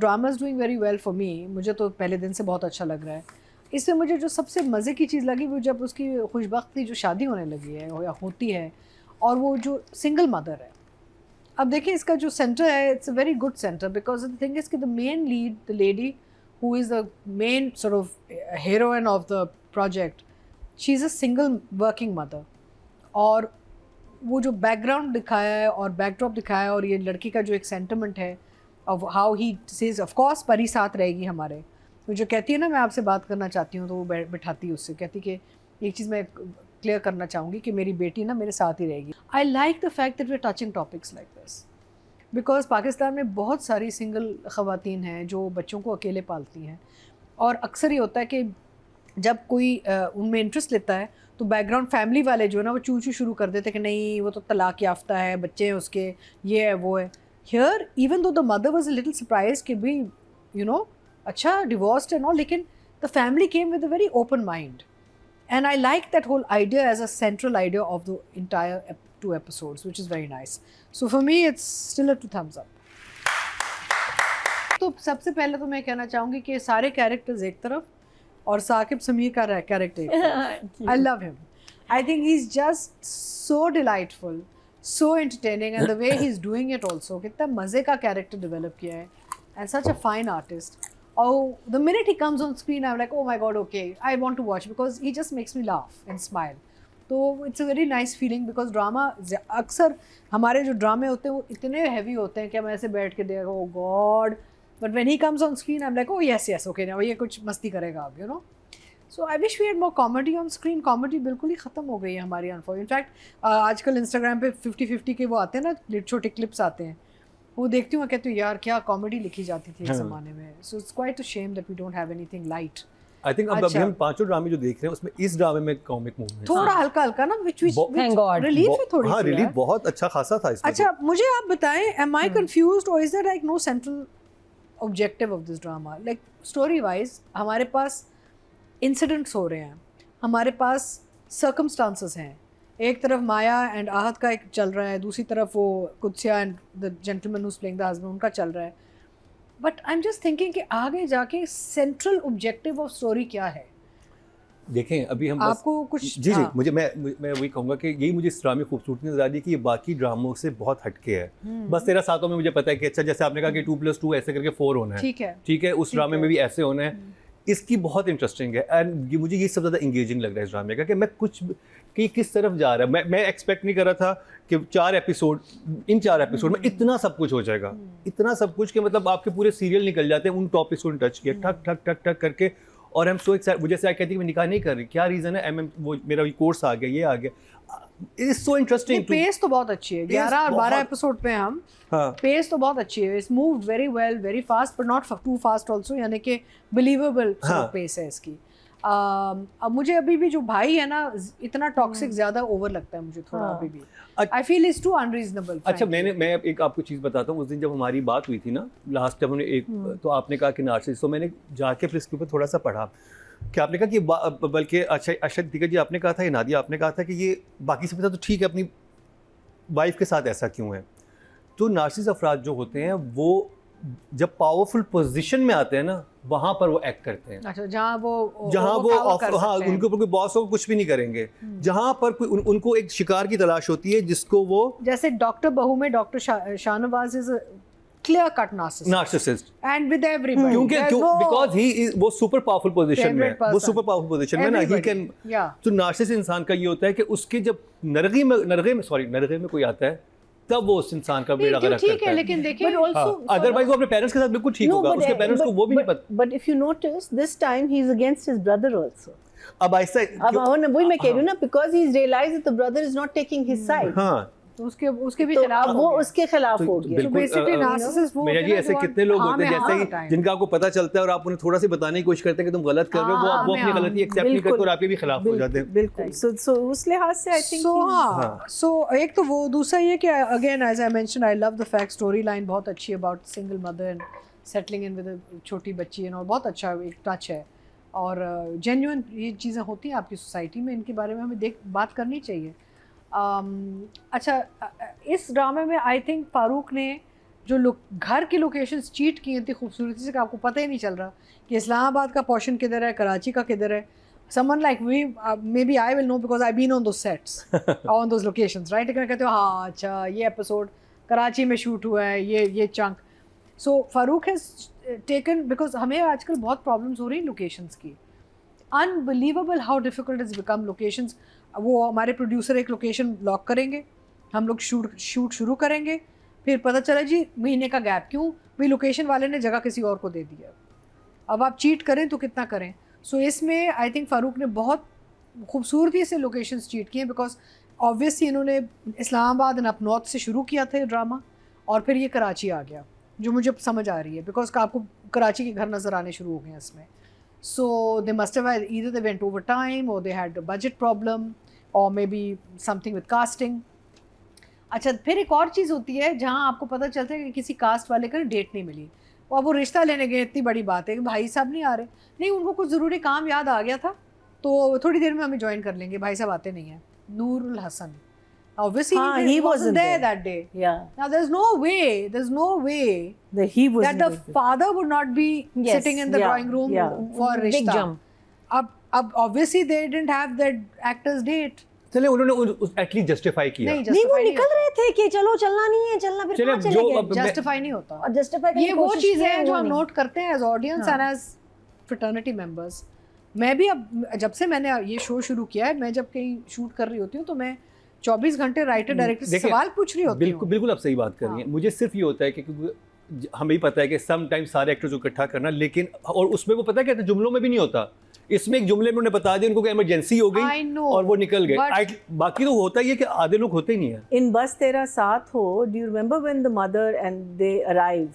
Drama is doing very well for me, मुझे तो पहले दिन से बहुत अच्छा लग रहा है। इसमें मुझे जो सबसे मज़े की चीज़ लगी वो जब उसकी खुशबख्ती जो शादी होने लगी है या होती है, और वो जो सिंगल मदर है। अब देखिए इसका जो सेंटर है, it's a very good centre, because the thing is कि the main lead, the lady who is the main sort of heroine of the project, she is a single working mother. और वो जो background दिखाया है और backdrop दिखाया है, और ये लड़की का जो एक सेंटिमेंट है of how he says, of course परी साथ रहेगी हमारे, वो जो कहती है ना मैं आपसे बात करना चाहती हूँ, तो वो बिठाती है उससे, कहती कि एक चीज़ मैं क्लियर करना चाहूँगी कि मेरी बेटी ना मेरे साथ ही रहेगी। I like the fact that we are touching topics like this, because Pakistan में बहुत सारी सिंगल ख़वातीन हैं जो बच्चों को अकेले पालती हैं, और अक्सर ये होता है कि जब कोई उनमें इंटरेस्ट लेता है तो बैकग्राउंड फैमिली वाले जो है ना वो चू चू शुरू कर देते हैं कि नहीं वो तो तलाक याफ्ता है, बच्चे हैं उसके, ये है वो है। Here even though the mother was a little surprise कि भी यू नो अच्छा डिवोर्स्ड एंड ऑल, लेकिन the family came with a very open mind, and I like that whole idea as a central idea of the entire 2 episodes, which is very nice. So for me it's still a 2 thumbs up. तो सबसे पहले तो मैं कहना चाहूँगी कि सारे characters एक तरफ और साकिब समीर का character, I love him. I think he's just so delightful, so entertaining, and the way he's doing it also, कितना मज़े का कैरेक्टर डेवलप किया है, and such a fine artist. Oh, the minute he comes on screen, I'm like, oh my god, okay, I want to watch because he just makes me laugh and smile. तो it's a very nice feeling, because drama अक्सर हमारे जो ड्रामे होते हैं वो इतने heavy होते हैं कि हम ऐसे बैठ के देखो oh God, but when he comes on screen I am like oh yes yes okay now ये कुछ मस्ती करेगा अब, you know. So I wish we had more comedy on screen. Comedy बिल्कुल ही ख़त्म हो गई है हमारी अनफॉर। इनफैक्ट आजकल इंस्टाग्राम पे 50-50 के वो आते हैं ना, छोटे क्लिप्स आते हैं, वो देखती हूँ, कहती हूँ यार क्या कॉमेडी लिखी जाती थी इस ज़माने में। So it's quite a shame that we don't have anything light. I think अब हम 5 ड्रामे जो देख रहे हैं उसमें इस ड्रामे में कॉमिक मूवमेंट थोड़ा हल्का हल्का ना, which Thank God. रिलीफ है थोड़ी हाँ सी रिलीफ यार। बहुत अच्छा खासा था इसमें। अच्छा मुझे आप बताएं, am I confused or is there like no central objective of this drama? Like story wise हमारे पास incidents हो रहे हैं, हमारे पास circumstances हैं, एक तरफ माया एंड आहत का एक चल रहा है, दूसरी तरफ वो कुत्सिया and the gentleman who's playing the husband उनका चल रहा है। But I am just thinking कि आगे जाके सेंट्रल ऑब्जेक्टिव ऑफ स्टोरी क्या है? देखें अभी हम आपको कुछ जी जी मुझे मैं वही कहूँगा कि यही मुझे इस ड्रामे की खूबसूरती नजर आ रही है कि ये बाकी ड्रामों से बहुत हटके है। बस 13 सातों में मुझे पता है कि अच्छा जैसे आपने कहा कि 2+2 ऐसे करके 4 होना है, ठीक है, उस ड्रामे में भी ऐसे होना है। इसकी बहुत इंटरेस्टिंग है एंड मुझे ये सबसे ज़्यादा इंगेजिंग लग रहा है इस ड्रामे का कि मैं कुछ कि किस तरफ जा रहा है। मैं एक्सपेक्ट नहीं कर रहा था कि 4 एपिसोड इन 4 एपिसोड में इतना सब कुछ हो जाएगा, इतना सब कुछ कि मतलब आपके पूरे सीरियल निकल जाते हैं उन टॉपिक्स को टच किया ठक ठक ठक ठक करके। और आई एम सो एक्साइटेड, मुझे ऐसा कहती है मैं निकाह नहीं कर रही, क्या रीज़न है, वो मेरा कोर्स आ गया, ये आ गया। It is so interesting. Pace तो बहुत अच्छी है, 11 और 12 एपिसोड पे हम पेस तो बहुत अच्छी है। It's moved very well, very fast but not too fast also, यानी कि बिलीवेबल पेस है इसकी। अब मुझे अभी भी जो भाई है ना इतना टॉक्सिक ज़्यादा ओवर लगता है मुझे थोड़ा अभी भी। I feel is too unreasonable. अच्छा मैं एक आपको चीज़ बताता हूँ, उस दिन जब हमारी बात हुई थी ना लास्ट टाइम हमने एक तो आपने कहा कि नार्सिसिस्ट, तो मैंने जाके फिर इसके ऊपर थोड़ा सा पढ़ा कि आपने कहा कि बल्कि अच्छा दीका जी आपने कहा था, या नादिया आपने कहा था कि ये बाकी से पता तो ठीक है अपनी वाइफ के साथ ऐसा क्यों है। तो नार्सिसिस्ट अफराद जो होते हैं वो जब पावरफुल पोजीशन में आते हैं ना वहाँ पर वो एक्ट करते हैं। अच्छा जहाँ वो हाँ उनके ऊपर कोई बॉस हो कुछ भी नहीं करेंगे, जहाँ पर कोई उनको एक शिकार की तलाश होती है जिसको वो, जैसे डॉक्टर बहू में doctor Shahnawaz is clear cut narcissist and with everybody, क्योंकि because he is वो super powerful position में, वो super powerful position में ना, he can, तो नार्सिसिस्ट इंसान का ये होता है कि उसके जब नरगे में कोई आता है तब वो उस इंसान का बेड़ा गर्क करता है। लेकिन देखिए अदरवाइज वो अपने पेरेंट्स के साथ बिल्कुल ठीक होगा, उसके पेरेंट्स को वो भी नहीं पता। But if you notice this time he is against his brother also. अब ऐसा वही मैं कह रही हूँ ना, because he is realized that the brother is not taking his side. हां तो उसके भी खिलाफ वो उसके खिलाफ हो गया। तो बेसिकली नार्सिसिस्ट वो मेरा जी ऐसे कितने लोग होते हैं जैसे ही जिनका आपको पता चलता है और आप उन्हें थोड़ा सा बताने की कोशिश करते हैं कि तुम गलत कर रहे हो, वो अपनी गलती एक्सेप्ट नहीं करते और आपके भी खिलाफ हो जाते हैं। बिल्कुल। सो उस लिहाज से आई थिंक सो एक तो वो, दूसरा ये कि again as I mention I love the fact story line बहुत अच्छी है about single mother and settling in with a छोटी बच्ची एंड, और बहुत अच्छा एक टच है और जेन्युइन ये चीज़ें होती हैं आपकी सोसाइटी में, इनके बारे में हमें बात करनी चाहिए। अच्छा इस ड्रामे में आई थिंक फारूक ने जो लोग घर की लोकेशंस चीट की इतनी खूबसूरती से कि आपको पता ही नहीं चल रहा कि इस्लामाबाद का पोर्शन किधर है, कराची का किधर है. Someone like me, maybe I will know because I've been on those sets, on those locations, right? लेकिन कहते हो हाँ अच्छा ये एपिसोड कराची में शूट हुआ है, ये chunk. So Farooq has taken, because हमें आजकल बहुत प्रॉब्लम्स हो रही हैं लोकेशंस की. Unbelievable how difficult it's become locations. वो हमारे प्रोड्यूसर एक लोकेशन लॉक करेंगे, हम लोग शूट शुरू करेंगे, फिर पता चला जी महीने का गैप. क्यों? भाई लोकेशन वाले ने जगह किसी और को दे दिया. अब आप चीट करें तो कितना करें. सो इसमें आई थिंक फ़ारूक ने बहुत खूबसूरती से लोकेशंस चीट किए, बिकॉज ऑब्वियसली इन्होंने इस्लामाबाद एंड अप नॉर्थ से शुरू किया था ड्रामा, और फिर ये कराची आ गया, जो मुझे समझ आ रही है बिकॉज आपको कराची के घर नज़र आने शुरू हो गए हैं इसमें. So they must have either they went over time और दे हैड बजट प्रॉब्लम और maybe something with casting. अच्छा, फिर एक और चीज़ होती है जहाँ आपको पता चलता है कि किसी कास्ट वाले का डेट नहीं मिली, अब वो रिश्ता लेने गए, इतनी बड़ी बात है कि भाई साहब नहीं आ रहे. नहीं, उनको कुछ ज़रूरी काम याद आ गया था तो थोड़ी देर में हमें ज्वाइन कर लेंगे, भाई साहब आते नहीं हैं. Nurul Hasan, obviously he wasn't there that day. Yeah. Now there's no way that the father would not be sitting in the drawing room for Big rishta. jump. अब obviously they didn't have that actor's date. चले उन्होंने at least justify किया. नहीं, वो निकल रहे थे कि चलो चलना नहीं है, चलना फिर कहाँ चले गए. जस्टिफाई नहीं होता. और जस्टिफाई ये वो चीज़ है जो हम नोट करते हैं as audience and as fraternity members. मैं भी अब जब से मैंने ये शो शुरू किया है, मैं जब कहीं शूट कर रही होती हूँ तो मैं 24 घंटे राइटर डायरेक्टर से सवाल पूछ रही होती हूँ. बिल्कुल आप सही बात कर रही हैं. मुझे सिर्फ ये होता है कि क्योंकि हमें ही पता है कि सम टाइम सारे एक्टर्स को इकट्ठा करना, लेकिन और उसमें वो पता है कि जुमलों में भी नहीं होता. इसमें एक जुमले में उन्होंने बता दिया उनको कि इमरजेंसी हो गई और वो निकल गए. बाकी तो होता ही है कि आधे लोग होते ही नहीं है. इन बस तेरा साथ हो, do you remember when the mother and they arrive,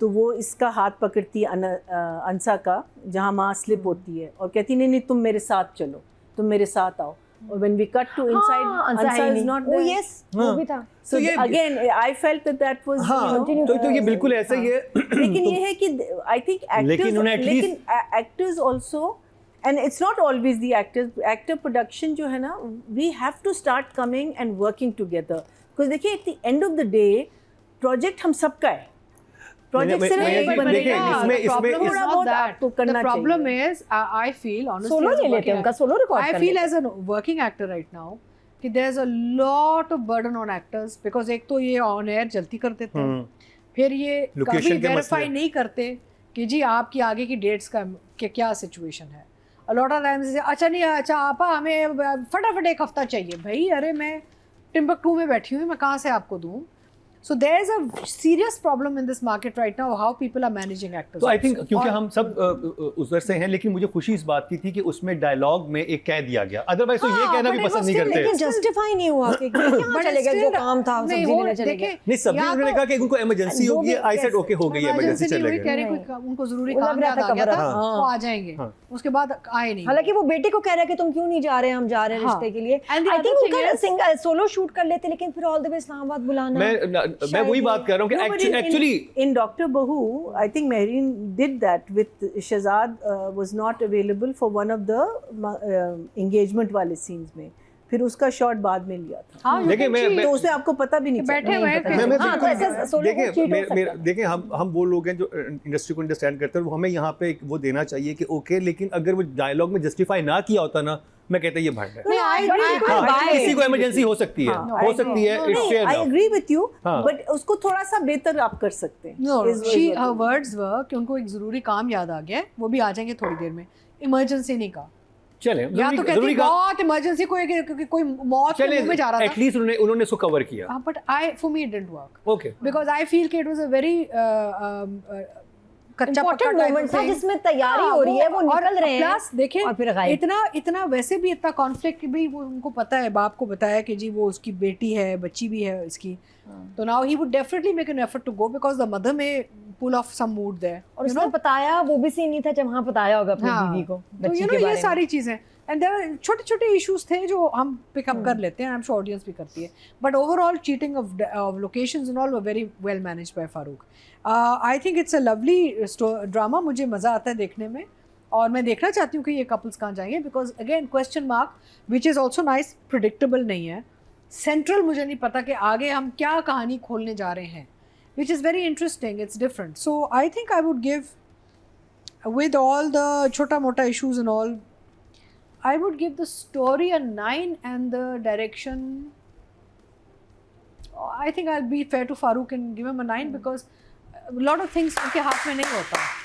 तो वो इसका हाथ पकड़ती है अंसा का, जहाँ माँ स्लिप होती है और कहती नहीं तुम मेरे साथ चलो, तुम मेरे साथ आओ. और when we cut to inside, Ansa is not there. Oh yes, वो भी था. So again, I felt that was. तो ये बिल्कुल ऐसा ही है. लेकिन ये है कि I think लेकिन actors also, and it's not always the actor production जो है ना, we have to start coming and working together, because देखिए at the end of the day project हम सबका है. Project सिर्फ एक बनेगा. The problem is, I feel honestly, solo ले लेते हैं उनका, solo record. I feel as a working actor right now कि there's a lot of burden on actors, because एक तो ये on air जल्दी कर देते हैं, फिर ये कभी वेरीफाई नहीं करते कि जी आपकी आगे की डेट्स का क्या सिचुएशन है. A lot of times अच्छा नहीं, अच्छा आपा हमें फटाफट एक हफ्ता चाहिए. भाई अरे मैं टिम्बकटू में बैठी हूँ, मैं कहाँ से आपको दूँ. So there is a serious problem in this market right now, how people are managing actors. तो I think क्योंकि हम सब उधर से हैं, लेकिन मुझे खुशी इस बात की थी कि उसमें डायलॉग में एक कह दिया गया. अदरवाइज तो ये कहना भी पसंद नहीं करते. लेकिन जस्टिफाई नहीं हुआ कि क्या चले गए, जो काम था सब्जी लेने चले गए. नहीं, सब्जी उन्होंने कहा कि उनको इमरजेंसी हो गई. आई सेड ओके हो गई इमरजेंसी, चले गए. उनको जरूरी काम याद आ गया था, वो आ जाएंगे. उसके बाद आए नहीं. हालांकि वो बेटे को कह रहा है कि तुम क्यों नहीं जा रहे, हम जा रहे हैं रिश्ते के लिए. आई थिंक उनका सिंगल सोलो शूट कर लेते, लेकिन फिर ऑल द वे इस्लामाबाद बुलाना. मैं वही बात कर रहा हूँ कि actually in Dr. Bahu, I think Mehreen did that with Shahzad was not available for one of the engagement वाले scenes में. फिर उसका शॉट बाद में लिया था. देखिए मैं तो उससे आपको पता भी नहीं बैठे हुए हैं. देखिए हम वो लोग हैं जो इंडस्ट्री को अंडरस्टैंड करते हैं. हमें यहाँ पे वो देना चाहिए कि ओके, लेकिन अगर वो डायलॉग में जस्टिफाई ना किया होता ना, मैं कहता ये भाड़ है. किसी को इमरजेंसी हो सकती है, हो सकती है. I agree with you, but उसको थोड़ा सा बेहतर आप कर सकते हैं. No, her words were कि उनको एक जरूरी काम याद आ गया, वो भी आ जाएंगे थोड़ी देर में. इमरजेंसी नहीं कहा. चले या तो कहती बहुत इमरजेंसी, कोई मौत के मुंह में जा रहा था. एटलीस्ट उन्होंने इसको कवर किया. But for me it didn't work. Okay. Because I feel कि इट वाज अ वेरी कच्चा पक्का मोमेंट था जिसमें तैयारी हो रही है, वो निकल रहे हैं. प्लस देखिए इतना वैसे भी इतना कॉन्फ्लिक्ट भी वो उनको पता है, बाप को बताया कि जी वो उसकी बेटी है, बच्ची भी है इसकी. तो now he would definitely make an effort to go, because the mother में pull of some mood there. और उसने बताया, वो भी सीन नहीं था जब वहाँ बताया होगा अपनी बीवी को बच्ची के बारे में. ये सारी चीजें एंड देयर आर छोटे-छोटे इश्यूज थे जो हम पिकअप कर लेते हैं. आई एम श्योर ऑडियंस भी करती है. But overall cheating of locations and all were very well managed by Farooq. I think it's a lovely drama. मुझे मज़ा आता है देखने में, और मैं देखना चाहती हूँ कि ये कपल्स कहाँ जाएंगे, because again question mark which is also nice, predictable नहीं है. सेंट्रल मुझे नहीं पता कि आगे हम क्या कहानी खोलने जा रहे हैं. which is very interesting. It's different. So I think I would give, with all the chota mota issues and all, I would give the story a 9 and the direction, I think I'll be fair to Farooq and give him a 9 because a lot of things उनके हाथ में नहीं होता.